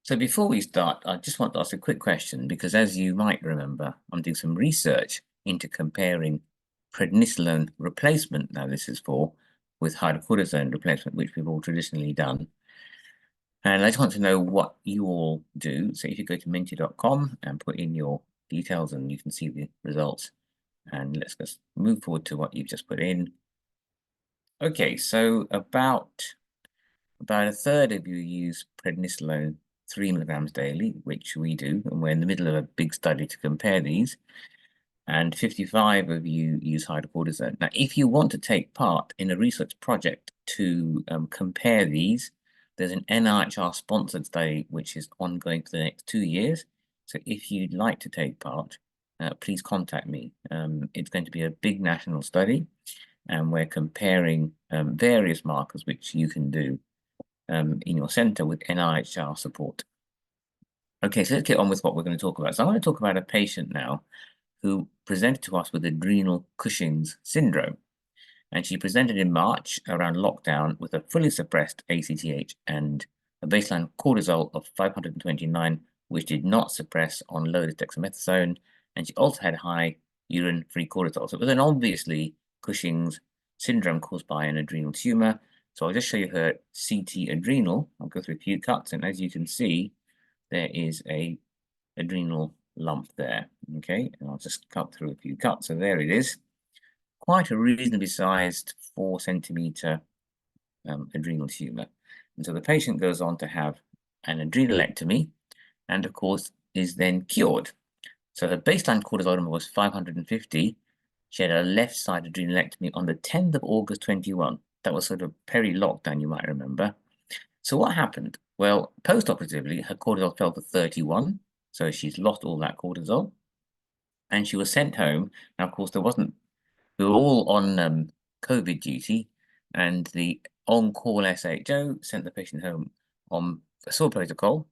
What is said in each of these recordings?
So before we start, I just want to ask a quick question because as you might remember, I'm doing some research into comparing prednisolone replacement, now this is for, with hydrocortisone replacement, which we've all traditionally done. And I just want to know what you all do. So if you go to minty.com and put in your details and you can see the results. And let's just move forward to what you've just put in. Okay, so about a third of you use prednisolone 3 milligrams daily, which we do, and we're in the middle of a big study to compare these. And 55 of you use hydrocortisone. Now, if you want to take part in a research project to compare these, there's an NIHR-sponsored study which is ongoing for the next 2 years. So if you'd like to take part, please contact me. It's going to be a big national study, and we're comparing various markers which you can do in your center with NIHR support. Okay, so let's get on with what we're going to talk about. So I'm going to talk about a patient now who presented to us with adrenal Cushing's syndrome. And she presented in March around lockdown with a fully suppressed ACTH and a baseline cortisol of 529, which did not suppress on low dexamethasone. And she also had high urine-free cortisol. So it was an obviously Cushing's syndrome caused by an adrenal tumor. So I'll just show you her CT adrenal. I'll go through a few cuts, and as you can see, there is a adrenal lump there. Okay, and I'll just cut through a few cuts. So there it is. Quite a reasonably sized 4 centimeter adrenal tumor. And so the patient goes on to have an adrenalectomy and, of course, is then cured. So her baseline cortisol number was 550. She had a left side adrenalectomy on the 10th of August 21. That was sort of peri-lockdown, you might remember. So what happened? Well, post-operatively, her cortisol fell to 31. So she's lost all that cortisol. And she was sent home. Now, of course, we were all on COVID duty, and the on-call SHO sent the patient home on a SOR protocol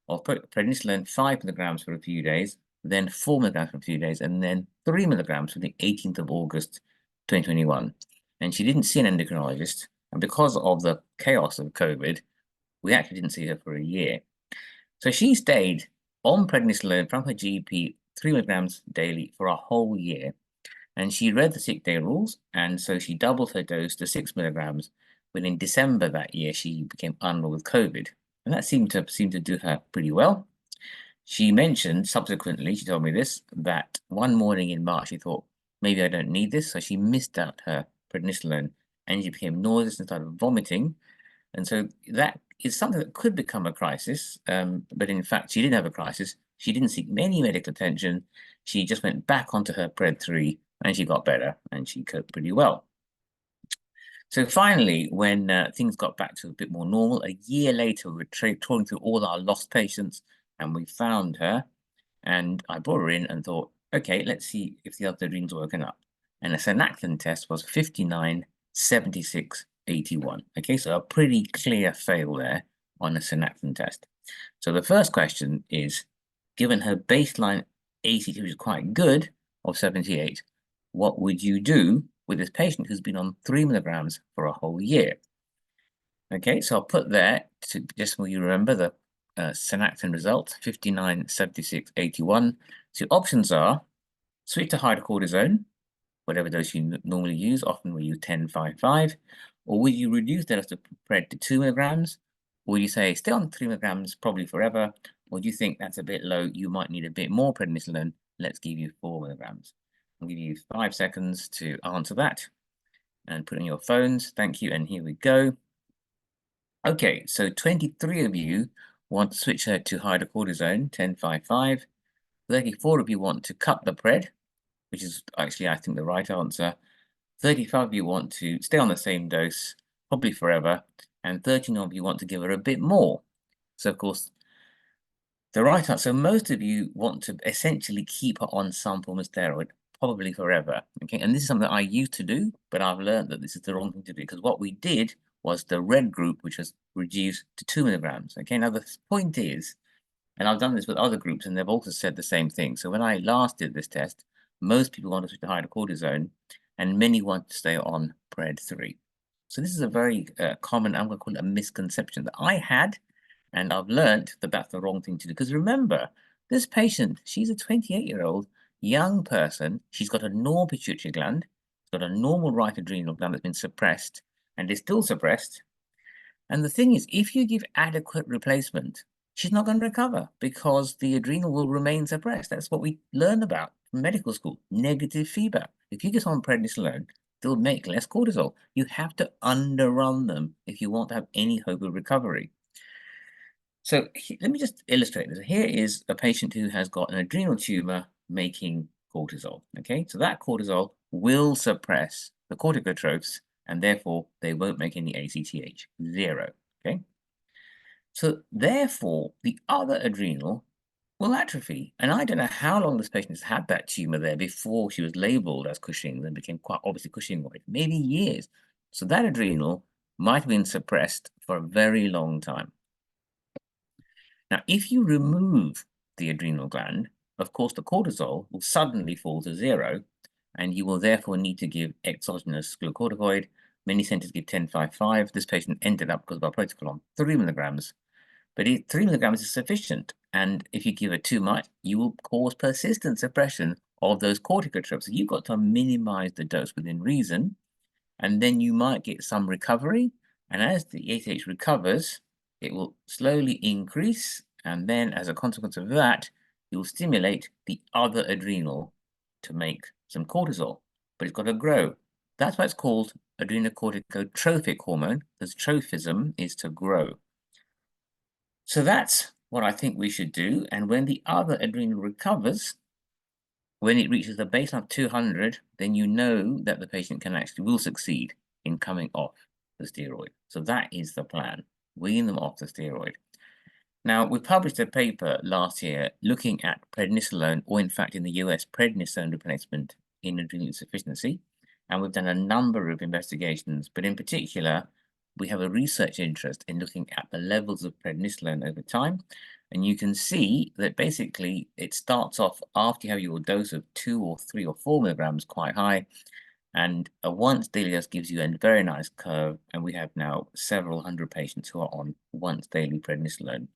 of prednisolone 5 milligrams for a few days, then 4 milligrams for a few days, and then 3 milligrams for the 18th of August 2021. And she didn't see an endocrinologist. And because of the chaos of COVID, we actually didn't see her for a year. So she stayed on prednisolone from her GP 3 milligrams daily for a whole year. And she read the sick day rules, and so she doubled her dose to 6 milligrams. But in December that year, she became unwell with COVID. And that seemed to do her pretty well. She mentioned subsequently, she told me this, that one morning in March, she thought, maybe I don't need this. So she missed out her prednisolone and she became nauseous and started vomiting. And so that is something that could become a crisis. But in fact, she didn't have a crisis. She didn't seek any medical attention. She just went back onto her Pred 3 and she got better and she coped pretty well. So finally, when things got back to a bit more normal, a year later, we were trawling through all our lost patients and we found her. And I brought her in and thought, okay, let's see if the other adrenals are working up. And the synactin test was 59, 76, 81. Okay, so a pretty clear fail there on a synactin test. So the first question is, given her baseline ACT, which is quite good, of 78, what would you do with this patient who's been on 3 milligrams for a whole year? Okay, so I'll put there, to just so you remember the synactin results, 59, 76, 81. So options are switch to hydrocortisone, whatever dose you normally use. Often we use 10, 5, 5. Or will you reduce that to Pred to 2 milligrams? Or will you say stay on 3 milligrams probably forever? Or do you think that's a bit low? You might need a bit more prednisolone. Let's give you 4 milligrams. I'll give you 5 seconds to answer that and put in your phones. Thank you. And here we go. Okay, so 23 of you want to switch her to hydrocortisone, 10, 5, 5. 34 of you want to cut the Pred, which is actually, I think, the right answer. 35 of you want to stay on the same dose, probably forever. And 13 of you want to give her a bit more. So, of course, the right answer, so most of you want to essentially keep her on some form of steroid, probably forever. Okay, and this is something I used to do, but I've learned that this is the wrong thing to do because what we did was the red group, which was reduced to 2 milligrams. Okay, now the point is, and I've done this with other groups and they've also said the same thing. So when I last did this test, most people want to switch to hydrocortisone and many want to stay on Pred 3. So this is a very common, I'm going to call it a misconception that I had, And I've learnt that that's the wrong thing to do. Because remember, this patient, she's a 28-year-old young person. She's got a normal pituitary gland, she's got a normal right adrenal gland that's been suppressed and is still suppressed. And the thing is, if you give adequate replacement, she's not going to recover because the adrenal will remain suppressed. That's what we learn about from medical school, negative feedback. If you get on prednisolone, they'll make less cortisol. You have to underrun them if you want to have any hope of recovery. So let me just illustrate this. Here is a patient who has got an adrenal tumor making cortisol. Okay, so that cortisol will suppress the corticotrophs and therefore they won't make any ACTH, zero. Okay, so therefore the other adrenal will atrophy. And I don't know how long this patient has had that tumor there before she was labeled as Cushing and became quite obviously Cushingoid, maybe years. So that adrenal might have been suppressed for a very long time. Now, if you remove the adrenal gland, of course, the cortisol will suddenly fall to zero, and you will therefore need to give exogenous glucocorticoid. Many centers give 10-5-5. This patient ended up, because of our protocol, on 3 milligrams. But 3 milligrams is sufficient. And if you give it too much, you will cause persistent suppression of those corticotrophs. So you've got to minimize the dose within reason. And then you might get some recovery. And as the ACTH recovers, it will slowly increase, and then as a consequence of that, you'll stimulate the other adrenal to make some cortisol, but it's got to grow. That's why it's called adrenocorticotrophic hormone, because trophism is to grow. So that's what I think we should do, and when the other adrenal recovers, when it reaches the baseline of 200, then you know that the patient will succeed in coming off the steroid. So that is the plan. Wean them off the steroid. Now, we published a paper last year looking at prednisolone, or in fact in the US, prednisone replacement in adrenal insufficiency. And we've done a number of investigations, but in particular, we have a research interest in looking at the levels of prednisolone over time. And you can see that basically it starts off after you have your dose of 2 or 3 or 4 milligrams quite high. And a once daily dose gives you a very nice curve, and we have now several hundred patients who are on once daily prednisolone.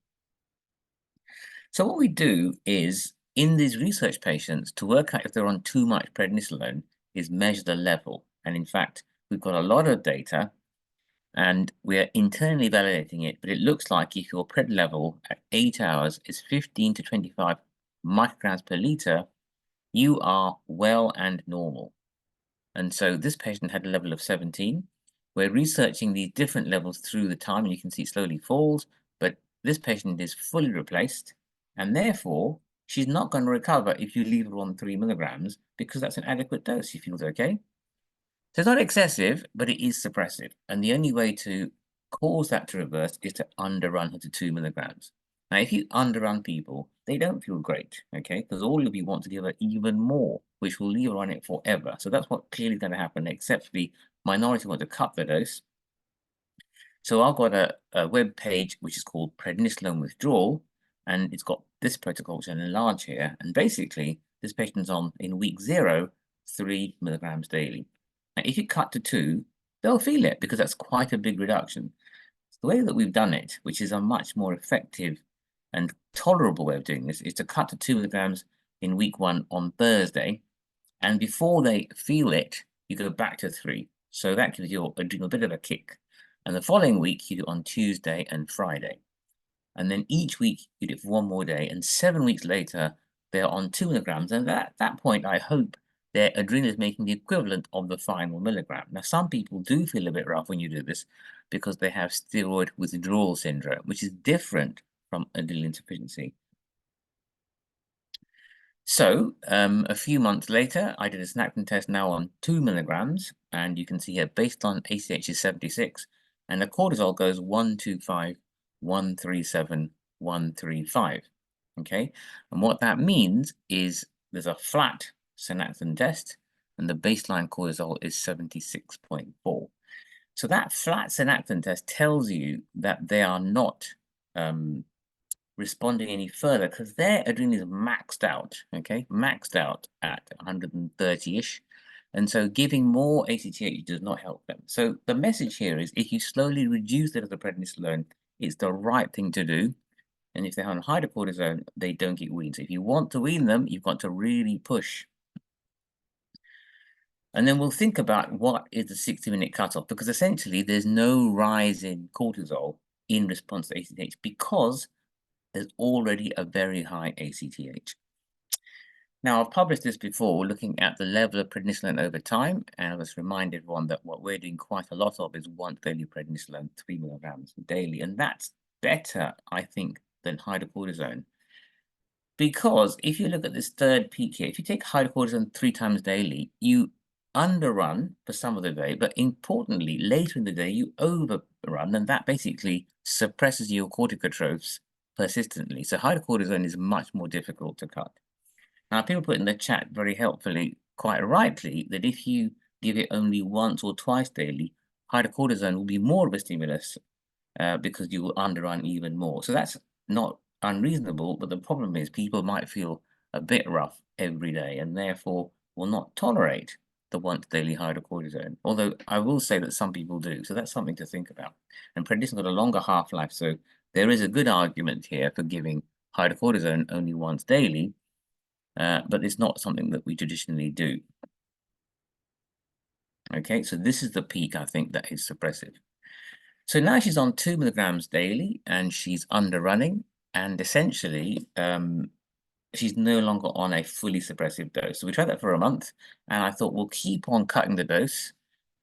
So what we do is, in these research patients, to work out if they're on too much prednisolone, is measure the level. And in fact, we've got a lot of data, and we're internally validating it, but it looks like if your pred level at 8 hours is 15 to 25 micrograms per liter, you are well and normal. And so this patient had a level of 17. We're researching these different levels through the time, and you can see it slowly falls, but this patient is fully replaced, and therefore she's not going to recover if you leave her on 3 milligrams, because that's an adequate dose. She feels okay. So it's not excessive, but it is suppressive. And the only way to cause that to reverse is to underrun her to 2 milligrams. Now, if you underrun people, they don't feel great, okay? Because all of you want to give her even more, which will leave her on it forever. So that's what clearly is going to happen, except the minority want to cut the dose. So I've got a web page which is called Prednisolone Withdrawal, and it's got this protocol which I enlarge here. And basically, this patient's on, in week 0, 3 milligrams daily. Now, if you cut to 2, they'll feel it because that's quite a big reduction. So the way that we've done it, which is a much more effective and tolerable way of doing this, is to cut to 2 milligrams in week 1 on Thursday. And before they feel it, you go back to 3. So that gives your adrenal a bit of a kick. And the following week, you do it on Tuesday and Friday. And then each week, you do it for 1 more day. And 7 weeks later, they're on 2 milligrams. And at that point, I hope their adrenal is making the equivalent of the final milligram. Now, some people do feel a bit rough when you do this because they have steroid withdrawal syndrome, which is different from adrenal insufficiency. So a few months later, I did a synaptin test now on 2 milligrams, and you can see here baseline ACH is 76, and the cortisol goes 125, 137, 135. Okay, and what that means is there's a flat synaptin test, and the baseline cortisol is 76.4. So that flat synaptin test tells you that they are not responding any further because their adrenaline is maxed out, okay? Maxed out at 130-ish. And so giving more ACTH does not help them. So the message here is if you slowly reduce the prednisolone it's the right thing to do. And if they're on hydrocortisone, they don't get weaned. So if you want to wean them, you've got to really push. And then we'll think about what is the 60-minute cutoff, because essentially there's no rise in cortisol in response to ACTH because there's already a very high ACTH. Now, I've published this before, looking at the level of prednisolone over time, and I was reminded that what we're doing quite a lot of is once daily prednisolone, 3 milligrams daily, and that's better, I think, than hydrocortisone. Because if you look at this third peak here, if you take hydrocortisone 3 times daily, you underrun for some of the day, but importantly, later in the day, you overrun, and that basically suppresses your corticotropes persistently. So hydrocortisone is much more difficult to cut. Now, people put in the chat very helpfully, quite rightly, that if you give it only once or twice daily, hydrocortisone will be more of a stimulus because you will underrun even more. So that's not unreasonable, but the problem is people might feel a bit rough every day and therefore will not tolerate the once daily hydrocortisone. Although I will say that some people do, so that's something to think about. And prednisone's got a longer half-life, so there is a good argument here for giving hydrocortisone only once daily, but it's not something that we traditionally do. Okay, so this is the peak, I think, that is suppressive. So now she's on 2 milligrams daily and she's underrunning, and essentially she's no longer on a fully suppressive dose. So we tried that for a month, and I thought we'll keep on cutting the dose.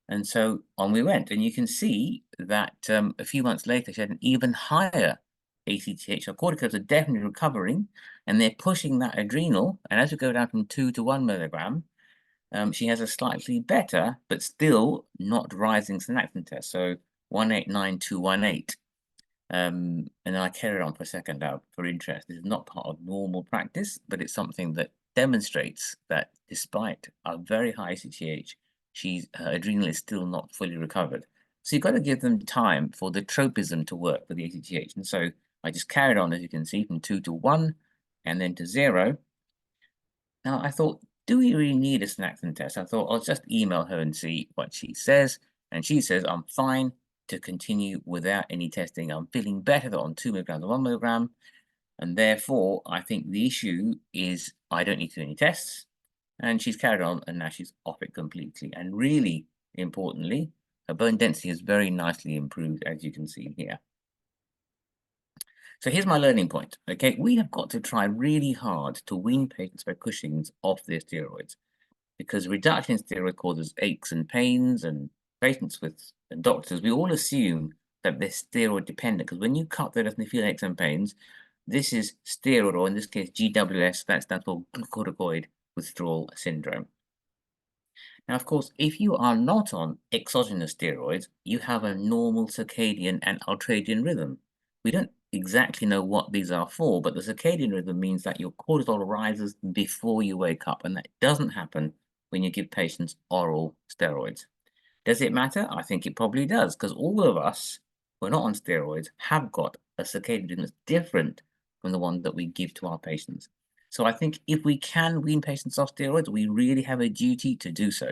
And so on we went. And you can see that a few months later, she had an even higher ACTH. Her corticals are definitely recovering, and they're pushing that adrenal. And as we go down from 2 to 1 milligram, she has a slightly better, but still not rising synaptin test. So 189218. And then I carried on for a second out for interest. This is not part of normal practice, but it's something that demonstrates that despite a very high ACTH, her adrenal is still not fully recovered. So you've got to give them time for the tropism to work for the ACTH. And so I just carried on, as you can see, from 2 to 1 and then to 0. Now I thought, do we really need a synaptin test? I thought I'll just email her and see what she says. And she says, I'm fine to continue without any testing. I'm feeling better on 2 milligrams or 1 milligram. And therefore, I think the issue is I don't need to do any tests. And she's carried on, and now she's off it completely. And really importantly, her bone density is very nicely improved, as you can see here. So here's my learning point. Okay, we have got to try really hard to wean patients with Cushing's off their steroids, because reduction in steroid causes aches and pains, and patients and doctors, we all assume that they're steroid dependent, because when you cut their dose and they feel aches and pains, this is steroid, or in this case GWS, that stands for glucocorticoid withdrawal syndrome. Now, of course, if you are not on exogenous steroids, you have a normal circadian and ultradian rhythm. We don't exactly know what these are for, but the circadian rhythm means that your cortisol rises before you wake up, and that doesn't happen when you give patients oral steroids. Does it matter? I think it probably does, because all of us who are not on steroids have got a circadian rhythm that's different from the one that we give to our patients. So I think if we can wean patients off steroids, we really have a duty to do so.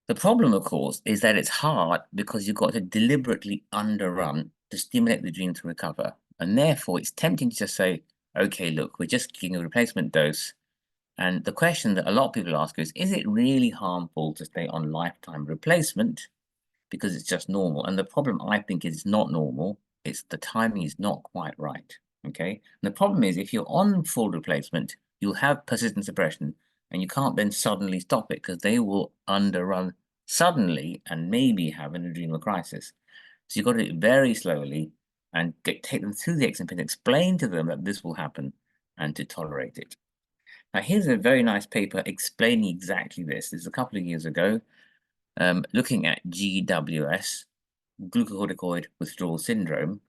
The problem, of course, is that it's hard because you've got to deliberately underrun to stimulate the adrenal to recover. And therefore, it's tempting to just say, okay, look, we're just giving a replacement dose. And the question that a lot of people ask is it really harmful to stay on lifetime replacement because it's just normal? And the problem, I think, is it's not normal. It's the timing is not quite right, okay? And the problem is if you're on full replacement, you'll have persistent suppression, and you can't then suddenly stop it because they will underrun suddenly and maybe have an adrenal crisis. So you've got to do it very slowly and take them through the XMP and explain to them that this will happen and to tolerate it. Now, here's a very nice paper explaining exactly this. This is a couple of years ago, looking at GWS, glucocorticoid withdrawal syndrome,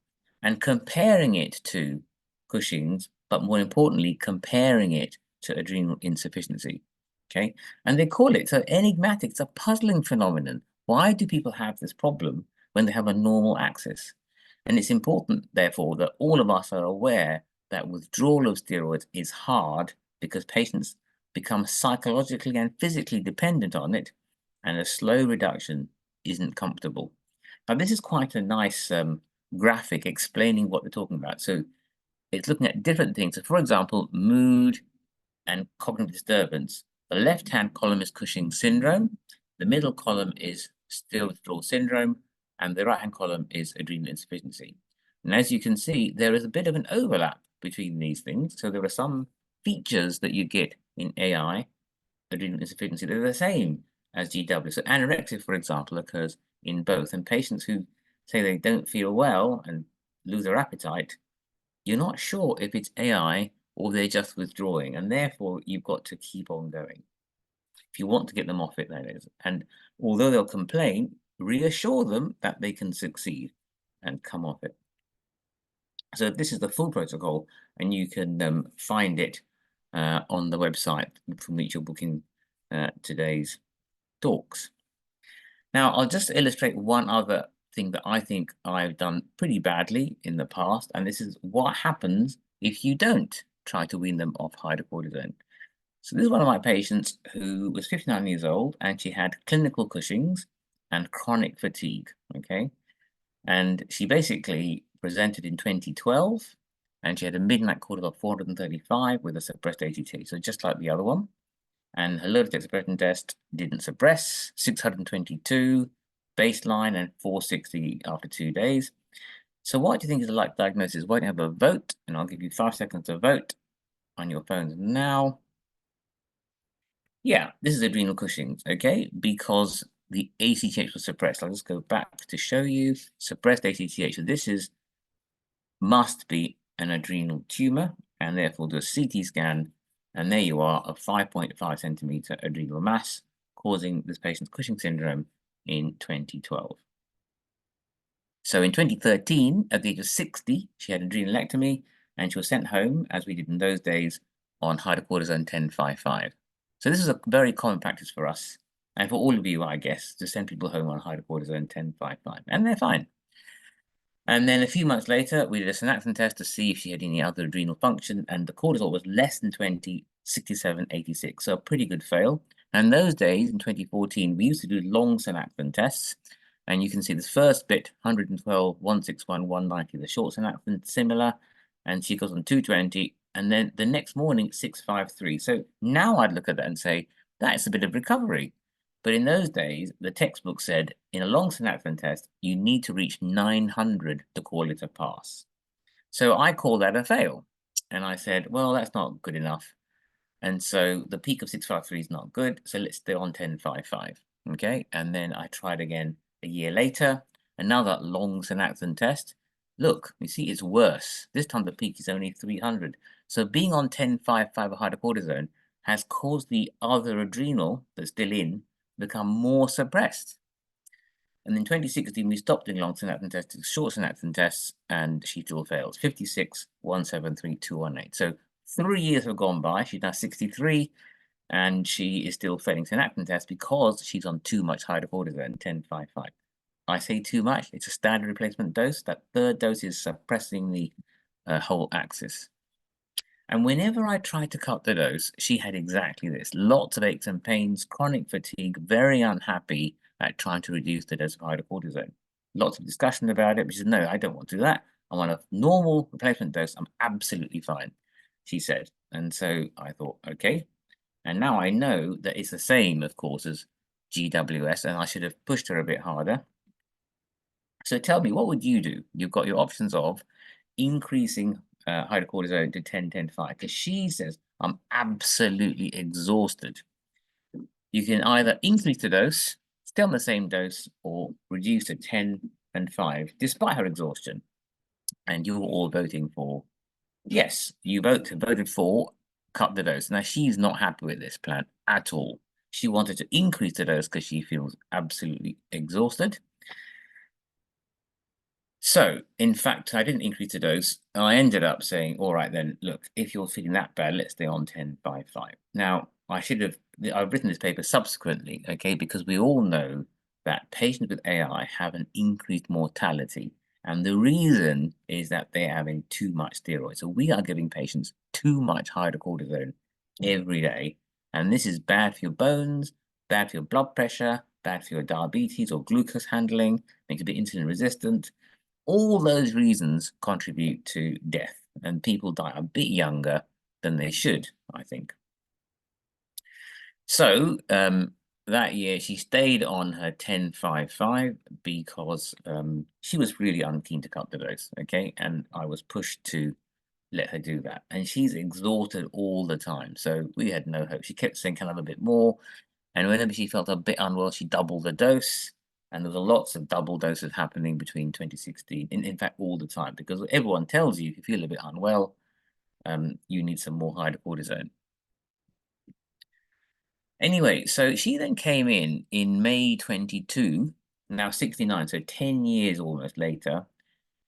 and comparing it to Cushing's, but more importantly, comparing it to adrenal insufficiency. Okay, and they call it so enigmatic. It's a puzzling phenomenon. Why do people have this problem when they have a normal axis? And it's important, therefore, that all of us are aware that withdrawal of steroids is hard because patients become psychologically and physically dependent on it, and a slow reduction isn't comfortable. Now, this is quite a nice graphic explaining what they're talking about. So it's looking at different things. So, for example, mood and cognitive disturbance. The left-hand column is Cushing syndrome. The middle column is steroid withdrawal syndrome. And the right-hand column is adrenal insufficiency. And as you can see, there is a bit of an overlap between these things. So there are some features that you get in AI, adrenal insufficiency, that are the same as GW. So anorexia, for example, occurs in both. And patients who say they don't feel well and lose their appetite, you're not sure if it's AI or they're just withdrawing, and therefore you've got to keep on going. If you want to get them off it, that is. And although they'll complain, reassure them that they can succeed and come off it. So this is the full protocol, and you can find it on the website from which you're booking today's talks. Now, I'll just illustrate one other thing that I think I've done pretty badly in the past, and this is what happens if you don't try to wean them off hydrocortisone. So this is one of my patients who was 59 years old, and she had clinical Cushing's and chronic fatigue, okay? And she basically presented in 2012, and she had a midnight cortisol of 435 with a suppressed ATT, so just like the other one. And her low expression test didn't suppress, 622 baseline and 460 after 2 days. So what do you think is a like diagnosis? Why don't you have a vote? And I'll give you 5 seconds to vote on your phones now. Yeah, this is adrenal Cushing's, okay? Because the ACTH was suppressed. I'll just go back to show you suppressed ACTH. So this must be an adrenal tumor, and therefore do a CT scan. And there you are, a 5.5 centimeter adrenal mass causing this patient's Cushing syndrome in 2012. So in 2013, at the age of 60, she had adrenalectomy, and she was sent home, as we did in those days, on hydrocortisone 1055. So this is a very common practice for us, and for all of you, I guess, to send people home on hydrocortisone 1055, and they're fine. And then a few months later, we did a synaptin test to see if she had any other adrenal function, and the cortisol was less than 20, 67, 86, so a pretty good fail. And those days, in 2014, we used to do long synaptin tests, and you can see this first bit, 112, 161, 190, the short synaptin, similar, and she goes on 220, and then the next morning, 653. So now I'd look at that and say, that's a bit of recovery. But in those days, the textbook said, in a long synaptin test, you need to reach 900 to call it a pass. So I call that a fail. And I said, well, that's not good enough. And so the peak of 653 is not good, so let's stay on 1055, okay? And then I tried again a year later, another long synaptin test. Look, you see, it's worse. This time the peak is only 300. So being on 1055 hydrocortisone has caused the other adrenal that's still in become more suppressed. And in 2016, we stopped doing long synaptin tests, short synaptin tests, and she still fails. 56, 173, 218. So 3 years have gone by. She's now 63, and she is still failing synaptin tests because she's on too much hydrocortisone, 1055. I say too much. It's a standard replacement dose. That third dose is suppressing the whole axis. And whenever I tried to cut the dose, she had exactly this. Lots of aches and pains, chronic fatigue, very unhappy at trying to reduce the dose of hydrocortisone. Lots of discussion about it, but she said, no, I don't want to do that. I'm on a normal replacement dose. I'm absolutely fine, she said. And so I thought, okay. And now I know that it's the same, of course, as GWS, and I should have pushed her a bit harder. So tell me, what would you do? You've got your options of increasing hydrocortisone to 10, 10, 5, because she says, I'm absolutely exhausted. You can either increase the dose, stay on the same dose, or reduce to 10 and 5, despite her exhaustion. And you're all voting for yes. You voted for cut the dose. Now, she's not happy with this plan at all. She wanted to increase the dose because she feels absolutely exhausted. So, in fact, I didn't increase the dose. I ended up saying, all right, then, look, if you're feeling that bad, let's stay on 10 by 5. Now, I've written this paper subsequently, okay, because we all know that patients with AI have an increased mortality. And the reason is that they're having too much steroids. So we are giving patients too much hydrocortisone every day. And this is bad for your bones, bad for your blood pressure, bad for your diabetes or glucose handling, makes you a bit insulin resistant. All those reasons contribute to death, and people die a bit younger than they should, I think. So that year she stayed on her 10-5-5 because she was really unkeen to cut the dose, okay? And I was pushed to let her do that. And she's exhausted all the time. So we had no hope. She kept saying, can I have a bit more? And whenever she felt a bit unwell, she doubled the dose. And there were lots of double doses happening between 2016, in fact, all the time, because everyone tells you if you feel a bit unwell, you need some more hydrocortisone. Anyway, so she then came in May 22, now 69, so 10 years almost later,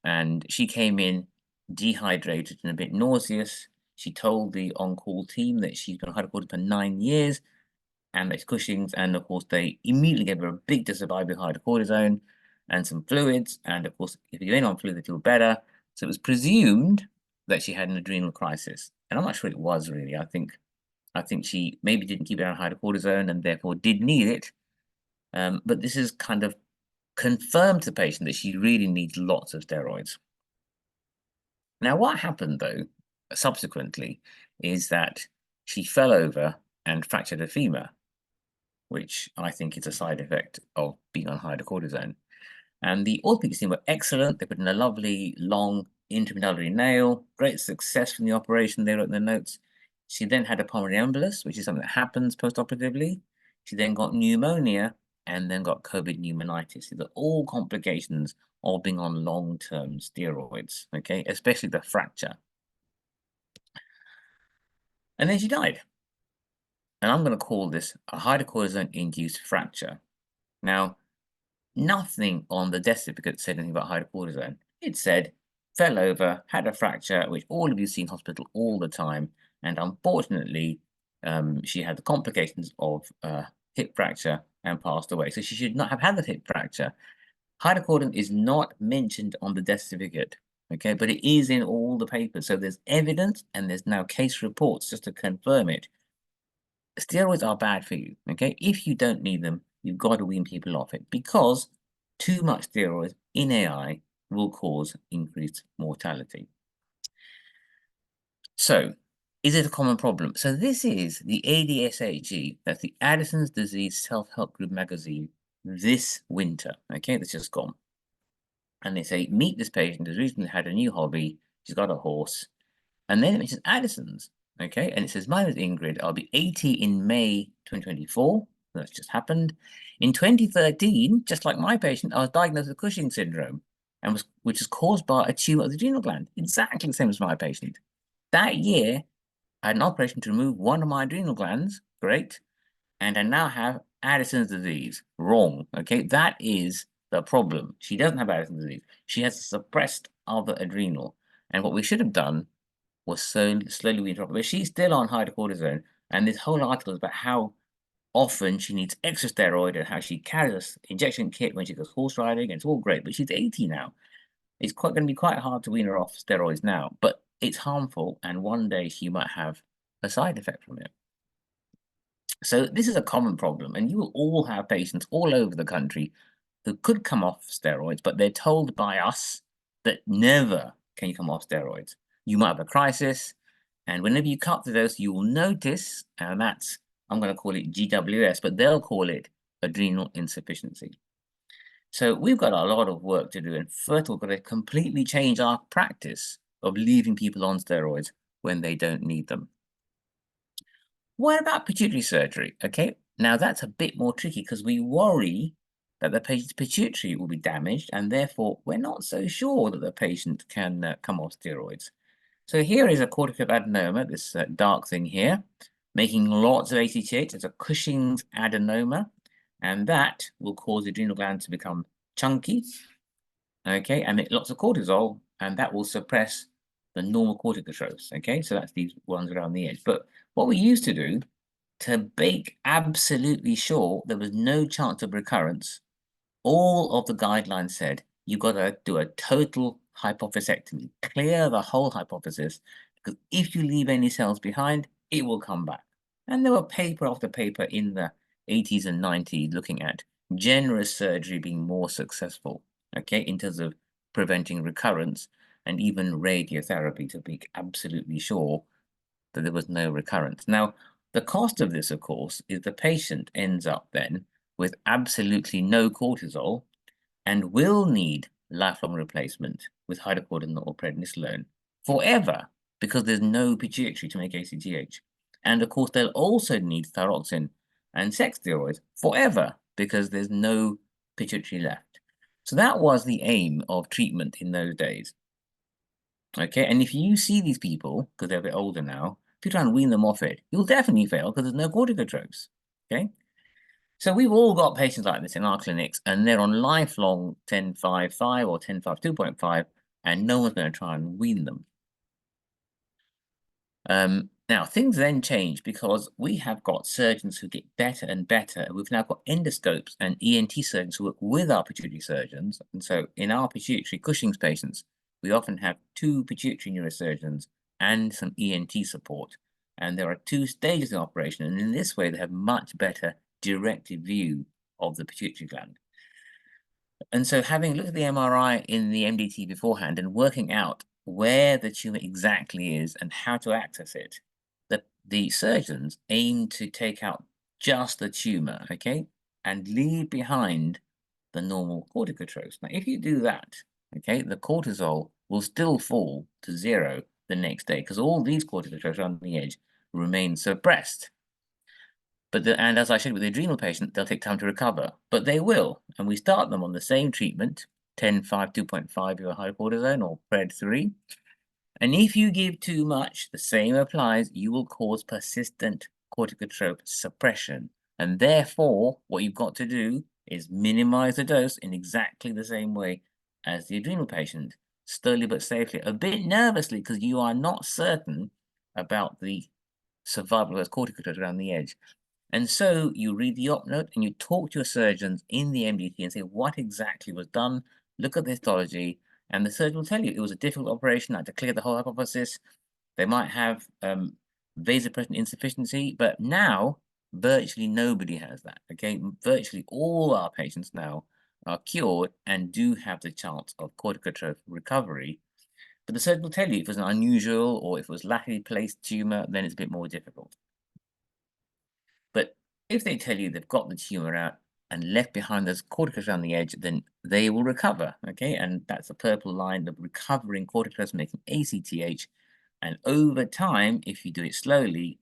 and she came in dehydrated and a bit nauseous. She told the on-call team that she's been on hydrocortisone for 9 years, and it's Cushing's, and of course they immediately gave her a big dose of IV hydrocortisone and some fluids, and of course if you're in on fluid, it'll better. So it was presumed that she had an adrenal crisis, and I'm not sure it was really. I think she maybe didn't keep her on hydrocortisone and therefore did need it. But this is kind of confirmed to the patient that she really needs lots of steroids. Now, what happened though, subsequently, is that she fell over and fractured her femur, which I think is a side effect of being on hydrocortisone. And the orthopedic team were excellent. They put in a lovely long intramedullary nail, great success from the operation. They wrote in their notes. She then had a pulmonary embolus, which is something that happens post-operatively. She then got pneumonia and then got COVID pneumonitis. These are all complications of being on long-term steroids, okay, especially the fracture. And then she died. And I'm going to call this a hydrocortisone-induced fracture. Now, nothing on the death certificate said anything about hydrocortisone. It said, fell over, had a fracture, which all of you see in hospital all the time. And unfortunately, she had the complications of hip fracture and passed away. So she should not have had the hip fracture. Hydrocortisone is not mentioned on the death certificate, okay, but it is in all the papers. So there's evidence and there's now case reports just to confirm it. Steroids are bad for you, okay? If you don't need them, you've got to wean people off it because too much steroids in AI will cause increased mortality. So, is it a common problem? So this is the ADSHE, that's the Addison's Disease Self-Help Group magazine this winter, okay, that's just gone. And they say, meet this patient who's recently had a new hobby, she's got a horse, and then it mentions Addison's, okay, and it says, my name is Ingrid, I'll be 80 in May 2024, that's just happened. In 2013, just like my patient, I was diagnosed with Cushing syndrome, which is caused by a tumor of the adrenal gland, exactly the same as my patient. That year, I had an operation to remove one of my adrenal glands, great, and I now have Addison's disease, wrong, okay? That is the problem. She doesn't have Addison's disease. She has a suppressed other adrenal, and what we should have done was slowly wean her off, but she's still on hydrocortisone, and this whole article is about how often she needs extra steroid and how she carries an injection kit when she goes horse riding, and it's all great, but she's 80 now. It's going to be quite hard to wean her off steroids now, but it's harmful, and one day she might have a side effect from it. So this is a common problem, and you will all have patients all over the country who could come off steroids, but they're told by us that never can you come off steroids. You might have a crisis, and whenever you cut the dose, you will notice, and that's, I'm going to call it GWS, but they'll call it adrenal insufficiency. So we've got a lot of work to do, and first we've got to completely change our practice of leaving people on steroids when they don't need them. What about pituitary surgery? Okay, now that's a bit more tricky because we worry that the patient's pituitary will be damaged, and therefore we're not so sure that the patient can come off steroids. So here is a cortical adenoma, this dark thing here, making lots of ACTH. It's a Cushing's adenoma, and that will cause the adrenal gland to become chunky, okay, and make lots of cortisol, and that will suppress the normal corticotropes, okay? So that's these ones around the edge. But what we used to do to make absolutely sure there was no chance of recurrence, all of the guidelines said you've got to do a total hypophysectomy, clear the whole hypophysis, because if you leave any cells behind, it will come back. And there were paper after paper in the 80s and 90s looking at generous surgery being more successful, okay, in terms of preventing recurrence and even radiotherapy to be absolutely sure that there was no recurrence. Now, the cost of this, of course, is the patient ends up then with absolutely no cortisol and will need lifelong replacement with hydrocodone or prednisolone forever because there's no pituitary to make ACTH. And of course, they'll also need thyroxine and sex steroids forever because there's no pituitary left. So that was the aim of treatment in those days. Okay, and if you see these people, because they're a bit older now, if you try and wean them off it, you'll definitely fail because there's no corticotropes. Okay, so we've all got patients like this in our clinics, and they're on lifelong 10-5-5 or 10-5 2.5, and no one's going to try and wean them. Now, things then change because we have got surgeons who get better and better. We've now got endoscopes and ENT surgeons who work with our pituitary surgeons. And so in our pituitary Cushing's patients, we often have 2 pituitary neurosurgeons and some ENT support. And there are 2 stages in operation. And in this way, they have much better directed view of the pituitary gland. And so having looked at the MRI in the MDT beforehand and working out where the tumor exactly is and how to access it, the surgeons aim to take out just the tumor, okay, and leave behind the normal corticotropes. Now, if you do that, okay, the cortisol will still fall to 0 the next day because all these corticotropes around the edge remain suppressed. And as I showed with the adrenal patient, they'll take time to recover, but they will. And we start them on the same treatment, 10-5 2.5 your hydrocortisone or PRED3. And if you give too much, the same applies, you will cause persistent corticotrope suppression. And therefore, what you've got to do is minimize the dose in exactly the same way as the adrenal patient, slowly but safely, a bit nervously because you are not certain about the survival of those corticotropes around the edge. And so you read the op note and you talk to your surgeons in the MDT and say what exactly was done, look at the histology, and the surgeon will tell you it was a difficult operation, had to clear the whole hypothesis. They might have vasopressin insufficiency, but now virtually nobody has that. Okay, virtually all our patients now are cured and do have the chance of corticotrope recovery. But the surgeon will tell you if it was an unusual or if it was laterally placed tumor, then it's a bit more difficult. But if they tell you they've got the tumor out and left behind those corticotropes around the edge, then they will recover, okay? And that's the purple line of recovering corticotropes making ACTH. And over time, if you do it slowly,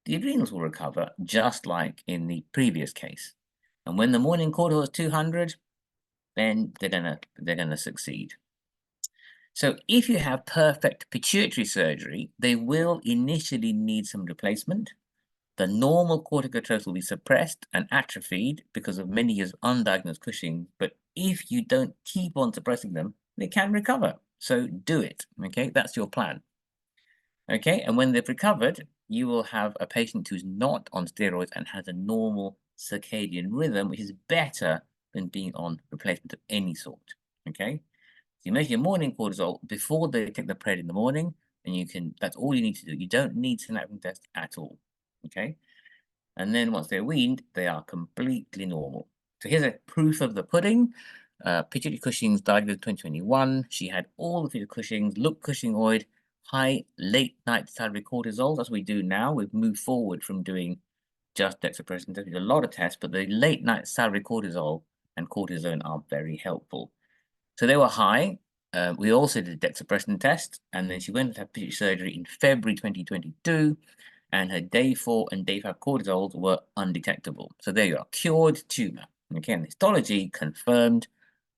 the adrenals will recover, just like in the previous case. And when the morning cortisol is 200, then they're gonna succeed. So if you have perfect pituitary surgery, they will initially need some replacement. The normal corticotropes will be suppressed and atrophied because of many years of undiagnosed Cushing. But if you don't keep on suppressing them, they can recover. So do it. Okay, that's your plan. Okay, and when they've recovered, you will have a patient who's not on steroids and has a normal circadian rhythm, which is better than being on replacement of any sort. Okay, so you measure your morning cortisol before they take the PRED in the morning, and that's all you need to do. You don't need synaptic test at all. Okay. And then once they're weaned, they are completely normal. So here's a proof of the pudding. Pituitary Cushing's diagnosed in 2021. She had all the pituitary Cushing's, looked Cushingoid, high late night salivary cortisol. That's what we do now. We've moved forward from doing just dexaprosin tests. We do a lot of tests, but the late night salivary cortisol and cortisone are very helpful. So they were high. We also did a dexaprosin test, and then she went to have pituitary surgery in February 2022. And her day 4 and day 5 cortisols were undetectable. So there you are, cured tumor. Okay, and histology confirmed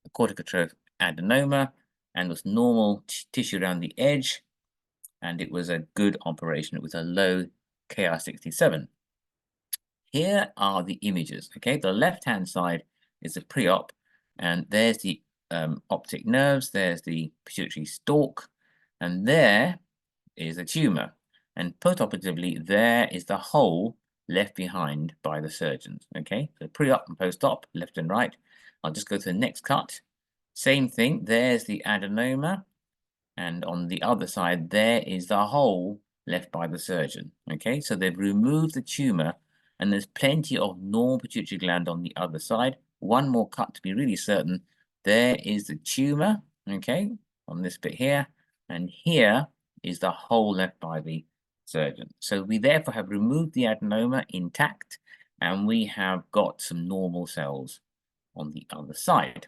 a corticotrope adenoma and was normal tissue around the edge, and it was a good operation. It was a low KR67. Here are the images. Okay, the left-hand side is the pre-op, and there's the optic nerves, there's the pituitary stalk, and there is a tumor. And postoperatively, there is the hole left behind by the surgeons. Okay, so pre-op and post-op, left and right. I'll just go to the next cut. Same thing, there's the adenoma. And on the other side, there is the hole left by the surgeon. Okay, so they've removed the tumor and there's plenty of normal pituitary gland on the other side. One more cut to be really certain. There is the tumor, okay, on this bit here, and here is the hole left by the surgeon. So we therefore have removed the adenoma intact, and we have got some normal cells on the other side.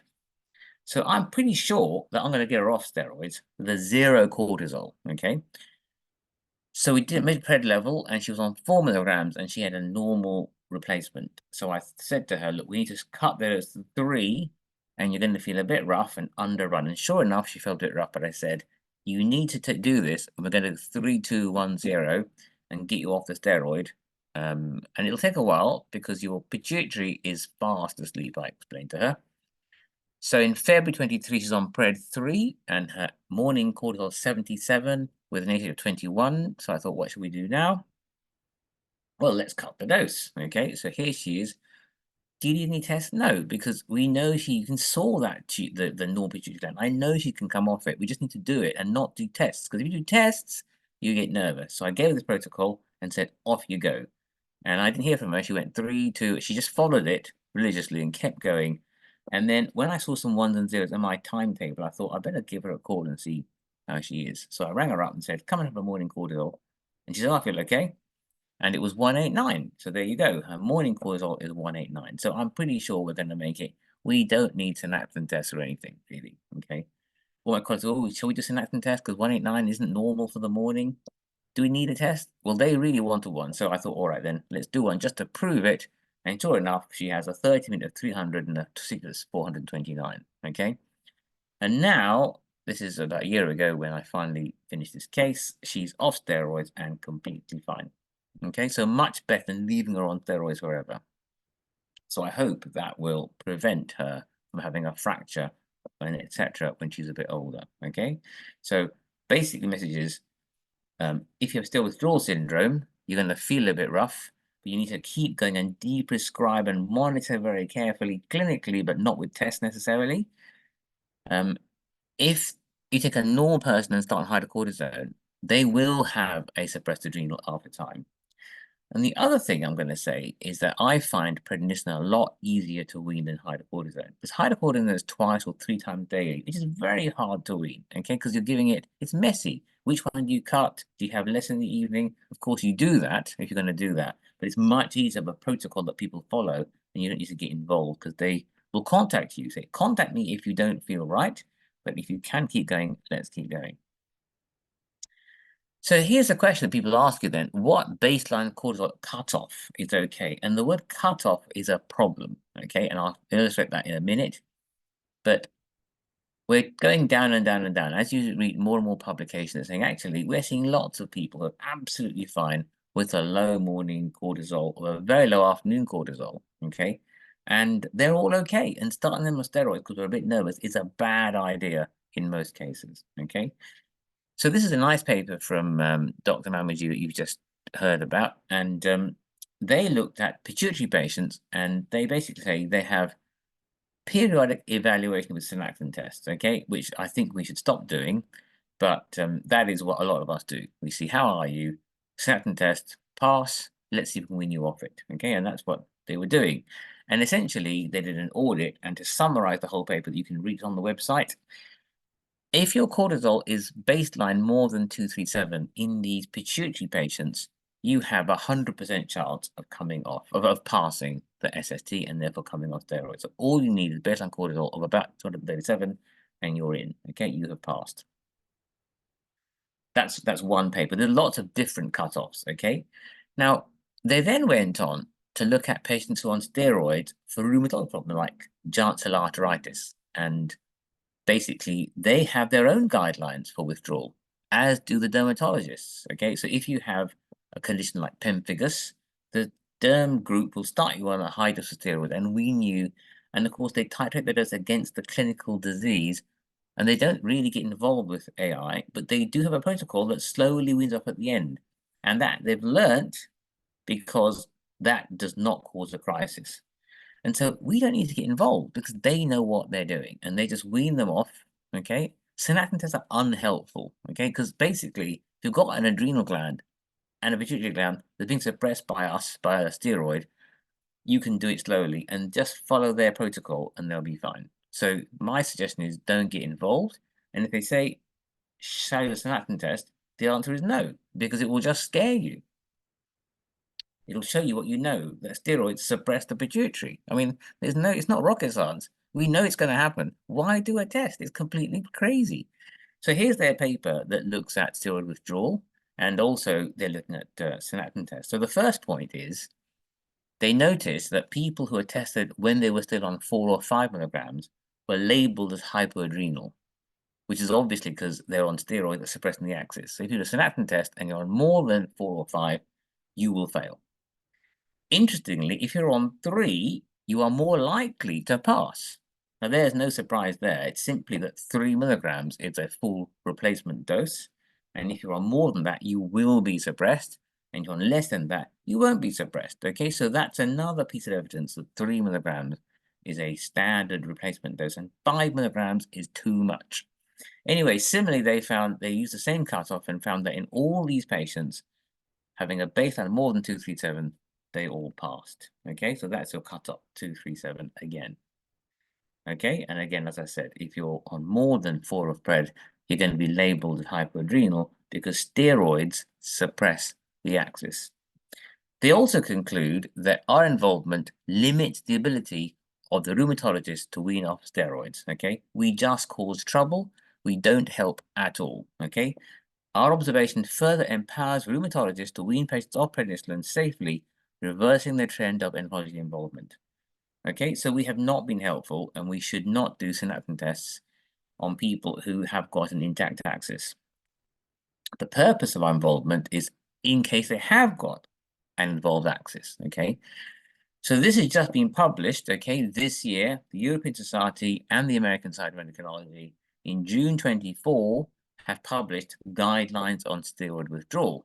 So I'm pretty sure that I'm going to get her off steroids with a 0 cortisol, okay? So we did mid-pred level, and she was on 4 milligrams, and she had a normal replacement. So I said to her, look, we need to cut those to 3, and you're going to feel a bit rough and underrun. And sure enough, she felt a bit rough, but I said, you need to do this, and we're going to 3, 2, 1, 0, and get you off the steroid. And it'll take a while because your pituitary is fast asleep, I explained to her. So in February 23, she's on Pred 3, and her morning cortisol 77 with an AT of 21. So I thought, what should we do now? Well, let's cut the dose. Okay, so here she is. Do you need any tests? No, because we know you can saw that the normal pituitary gland. I know she can come off it. We just need to do it and not do tests. Because if you do tests, you get nervous. So I gave her this protocol and said, off you go. And I didn't hear from her. She went 3, 2. She just followed it religiously and kept going. And then when I saw some 1s and 0s in my timetable, I thought I better give her a call and see how she is. So I rang her up and said, come and have a morning cortisol. And she said, oh, I feel okay. And it was 189. So there you go. Her morning cortisol is 189. So I'm pretty sure we're going to make it. We don't need synaptin tests or anything, really. Okay. Well, my colleagues, oh, shall we do synaptin test? Because 189 isn't normal for the morning. Do we need a test? Well, they really wanted one. So I thought, all right, then let's do one just to prove it. And sure enough, she has a 30-minute of 300 and a 6 429. Okay. And now, this is about a year ago when I finally finished this case. She's off steroids and completely fine. Okay, so much better than leaving her on steroids forever. So I hope that will prevent her from having a fracture and etc. when she's a bit older. Okay, so basically, the message is if you have still withdrawal syndrome, you're going to feel a bit rough, but you need to keep going and de-prescribe and monitor very carefully clinically, but not with tests necessarily. If you take a normal person and start on hydrocortisone, they will have a suppressed adrenal after time. And the other thing I'm going to say is that I find prednisone a lot easier to wean than hydrocortisone. Because hydrocortisone is 2 or 3 times daily, which is very hard to wean, okay? Because you're giving it, it's messy. Which one do you cut? Do you have less in the evening? Of course, you do that if you're going to do that. But it's much easier of a protocol that people follow, and you don't need to get involved because they will contact you. Say, contact me if you don't feel right. But if you can keep going, let's keep going. So here's a question that people ask you then, what baseline cortisol cutoff is okay? And the word cutoff is a problem, okay? And I'll illustrate that in a minute. But we're going down and down and down. As you read more and more publications saying, actually, we're seeing lots of people who are absolutely fine with a low morning cortisol or a very low afternoon cortisol, okay? And they're all okay. And starting them on steroids because we're a bit nervous is a bad idea in most cases, okay? So this is a nice paper from Dr. Mamuji that you've just heard about. And they looked at pituitary patients, and they basically say they have periodic evaluation with synaptin tests, okay, which I think we should stop doing. But that is what a lot of us do. We see, how are you? Synaptin test, pass, let's see if we can wean you off it, okay? And that's what they were doing. And essentially, they did an audit, and to summarize the whole paper that you can read on the website, if your cortisol is baseline more than 237 in these pituitary patients, you have a 100% chance of coming off, of passing the SST and therefore coming off steroids. So all you need is baseline cortisol of about 237 and you're in, okay? You have passed. That's one paper. There's lots of different cutoffs, okay? Now, they then went on to look at patients who are on steroids for rheumatoid problem like giant cell arteritis, and basically, they have their own guidelines for withdrawal, as do the dermatologists. Okay, so if you have a condition like pemphigus, the derm group will start you on a high dose of steroid and wean you. And of course, they titrate the dose against the clinical disease, and they don't really get involved with AI, but they do have a protocol that slowly weans off at the end. And that they've learnt because that does not cause a crisis. And so we don't need to get involved because they know what they're doing and they just wean them off, okay? Synaptin tests are unhelpful, okay? Because basically, if you've got an adrenal gland and a pituitary gland that's being suppressed by us, by a steroid, you can do it slowly and just follow their protocol and they'll be fine. So my suggestion is don't get involved. And if they say, show the synaptin test, the answer is no, because it will just scare you. It'll show you what you know, that steroids suppress the pituitary. I mean, it's not rocket science. We know it's going to happen. Why do a test? It's completely crazy. So here's their paper that looks at steroid withdrawal, and also they're looking at synaptin tests. So the first point is they noticed that people who were tested when they were still on 4 or 5 milligrams were labeled as hypoadrenal, which is obviously because they're on steroid that's suppressing the axis. So if you do a synaptin test and you're on more than 4 or 5, you will fail. Interestingly, if you're on 3, you are more likely to pass. Now, there's no surprise there. It's simply that 3 milligrams is a full replacement dose. And if you're on more than that, you will be suppressed. And if you're on less than that, you won't be suppressed. Okay, so that's another piece of evidence that 3 milligrams is a standard replacement dose, and 5 milligrams is too much. Anyway, similarly, they used the same cutoff and found that in all these patients having a baseline more than 237, they all passed. Okay, so that's your cutoff, 237 again. Okay, and again, as I said, if you're on more than 4 of pred, you're going to be labeled as hypoadrenal because steroids suppress the axis. They also conclude that our involvement limits the ability of the rheumatologist to wean off steroids. Okay, we just cause trouble. We don't help at all. Okay, our observation further empowers rheumatologists to wean patients off prednisolone safely, reversing the trend of endocrinology involvement. Okay, so we have not been helpful, and we should not do synaptin tests on people who have got an intact axis. The purpose of our involvement is in case they have got an involved axis. Okay, so this has just been published. Okay, this year, the European Society and the American Society of Endocrinology in June 24 have published guidelines on steroid withdrawal.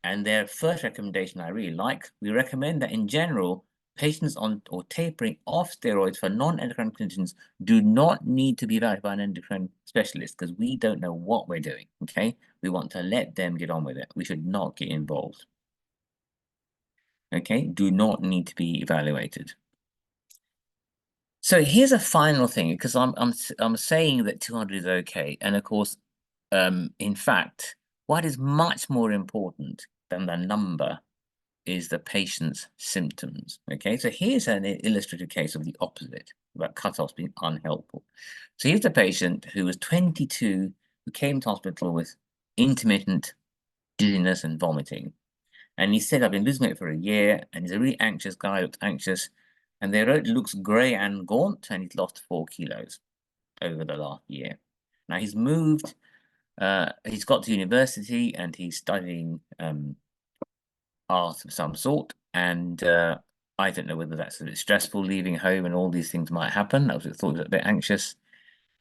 And their first recommendation I really like. We recommend that in general, patients on or tapering off steroids for non-endocrine conditions do not need to be evaluated by an endocrine specialist because we don't know what we're doing, okay? We want to let them get on with it. We should not get involved. Okay, do not need to be evaluated. So here's a final thing, because I'm saying that 200 is okay, and of course, in fact, what is much more important than the number is the patient's symptoms. Okay, so here's an illustrative case of the opposite, about cutoffs being unhelpful. So here's a patient who was 22, who came to hospital with intermittent dizziness and vomiting. And he said, I've been losing weight for a year, and he's a really anxious guy, looks anxious. And they wrote, looks grey and gaunt, and he's lost 4 kilos over the last year. Now he's moved, he's got to university, and he's studying art of some sort. And I don't know whether that's a bit stressful, leaving home, and all these things might happen. I thought he was a bit anxious.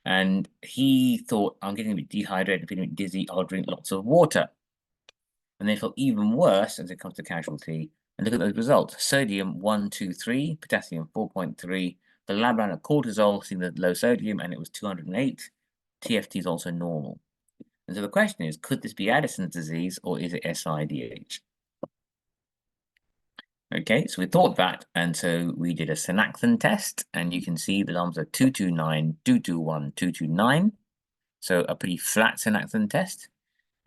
And he thought, I'm getting a bit dehydrated, feeling a bit dizzy, I'll drink lots of water. And they felt even worse as it comes to casualty. And look at those results. Sodium 123, potassium 4.3. The lab ran a cortisol, seeing the low sodium, and it was 208. TFT is also normal. And so the question is, could this be Addison's disease or is it SIDH? Okay, so we thought that, and so we did a synaptin test, and you can see the numbers are 229, 221, 229. So a pretty flat synaptin test.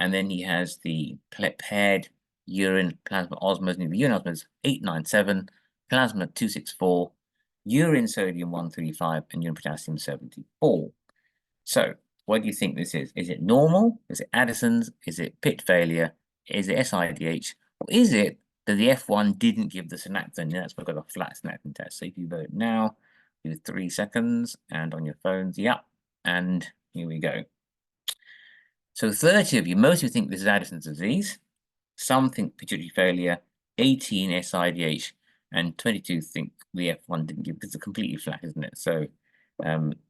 And then he has the paired urine plasma osmosis. The urine osmosis 897, plasma 264, urine sodium 135, and urine potassium 74. So what do you think this is? Is it normal? Is it Addison's? Is it pit failure? Is it SIDH? Or is it that the F1 didn't give the synaptin? And that's because of a flat synaptin test. So if you vote now, do 3 seconds, and on your phones, yeah, and here we go. So 30 of you, most of you think this is Addison's disease, some think pituitary failure, 18 SIDH, and 22 think the F1 didn't give, because it's completely flat, isn't it? So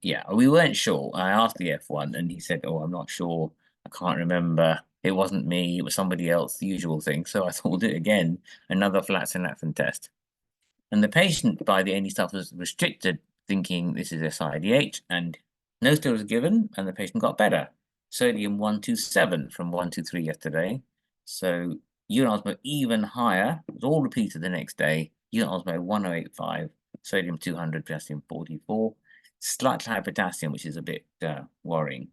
yeah, we weren't sure. I asked the F1 and he said, oh, I'm not sure, I can't remember, it wasn't me, it was somebody else, the usual thing. So I thought we'll do it again, another flat synaptin test. And the patient by the NE stuff was restricted, thinking this is SIDH, and no steroids was given, and the patient got better. Sodium 127 from 123 yesterday. So urine osmosis even higher. It was all repeated the next day. Urine osmosis 1085, sodium 200, potassium 44, slightly high potassium, which is a bit worrying.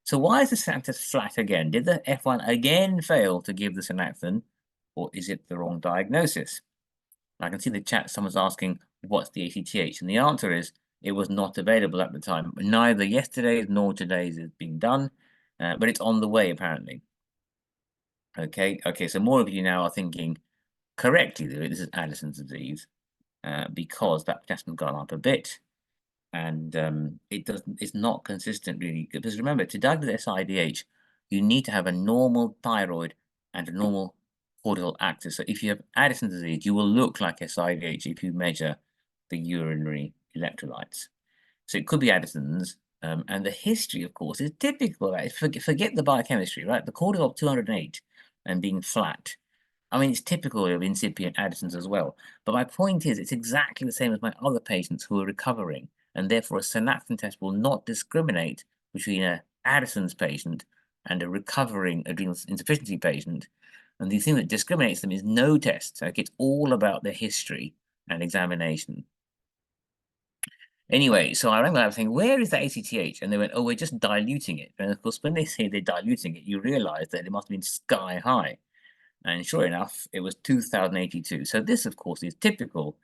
So why is the synaptase flat again? Did the F1 again fail to give the synaptase, or is it the wrong diagnosis? I can see the chat, someone's asking, what's the ACTH? And the answer is, it was not available at the time. Neither yesterday's nor today's is being done, but it's on the way, apparently. Okay, so more of you now are thinking correctly that this is Addison's disease, because that potassium gone up a bit, and it's not consistent really. Because remember, to diagnose SIDH, you need to have a normal thyroid and a normal cortisol axis. So if you have Addison's disease, you will look like SIDH if you measure the urinary electrolytes. So it could be Addison's, and the history, of course, is typical. Right? Forget the biochemistry, right? The cortisol 208 and being flat. I mean, it's typical of incipient Addison's as well. But my point is, it's exactly the same as my other patients who are recovering, and therefore a synaptin test will not discriminate between a Addison's patient and a recovering adrenal insufficiency patient. And the thing that discriminates them is no test. Okay, it's all about their history and examination. Anyway, so I rang them up saying, where is the ACTH? And they went, oh, we're just diluting it. And of course, when they say they're diluting it, you realize that it must have been sky high. And sure enough, it was 2082. So this, of course, is typical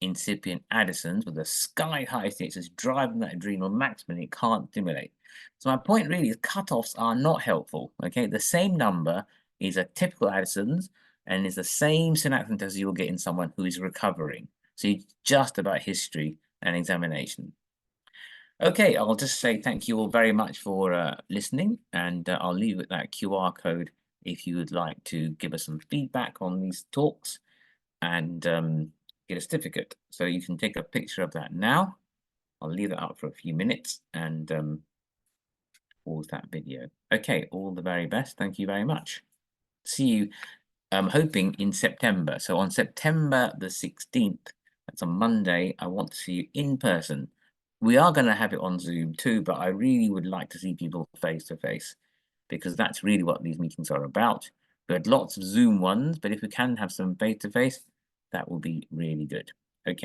incipient Addison's with a sky-high ACTH that's driving that adrenal maximum. It can't stimulate. So my point really is cutoffs are not helpful. Okay, the same number is a typical Addison's and is the same synaptin test you'll get in someone who is recovering. So it's just about history and examination. Okay, I'll just say thank you all very much for listening, and I'll leave with that QR code if you would like to give us some feedback on these talks and get a certificate. So you can take a picture of that now. I'll leave it up for a few minutes and pause that video. Okay, all the very best. Thank you very much. See you, I'm hoping, in September. So on September the 16th, that's a Monday, I want to see you in person. We are going to have it on Zoom too, but I really would like to see people face to face, because that's really what these meetings are about. We had lots of Zoom ones, but if we can have some face to face, that will be really good. Okay.